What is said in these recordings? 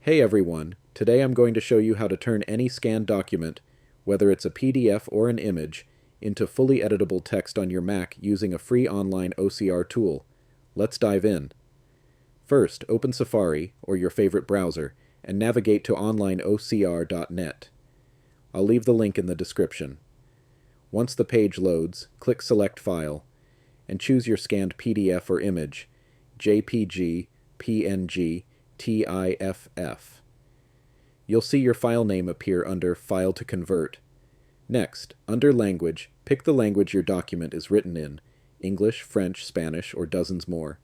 Hey everyone, today I'm going to show you how to turn any scanned document, whether it's a PDF or an image, into fully editable text on your Mac using a free online OCR tool. Let's dive in. First, open Safari, or your favorite browser, and navigate to onlineocr.net. I'll leave the link in the description. Once the page loads, click Select File, and choose your scanned PDF or image, JPG, PNG, TIFF. You'll see your file name appear under File to Convert. Next, under Language, pick the language your document is written in, English, French, Spanish, or dozens more.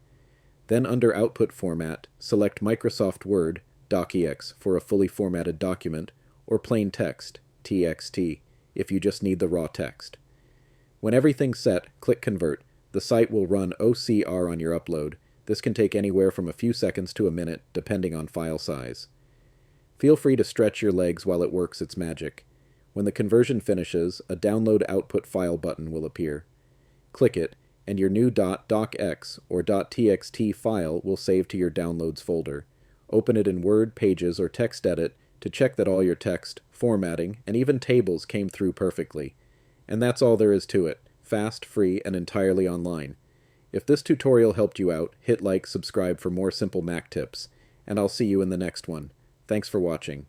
Then under Output Format, select Microsoft Word, DocX for a fully formatted document, or plain text, TXT, if you just need the raw text. When everything's set, click Convert. The site will run OCR on your upload. This can take anywhere from a few seconds to a minute, depending on file size. Feel free to stretch your legs while it works its magic. When the conversion finishes, a Download Output File button will appear. Click it, and your new .docx or .txt file will save to your Downloads folder. Open it in Word, Pages, or TextEdit to check that all your text, formatting, and even tables came through perfectly. And that's all there is to it. Fast, free, and entirely online. If this tutorial helped you out, hit like, subscribe for more simple Mac tips, and I'll see you in the next one. Thanks for watching.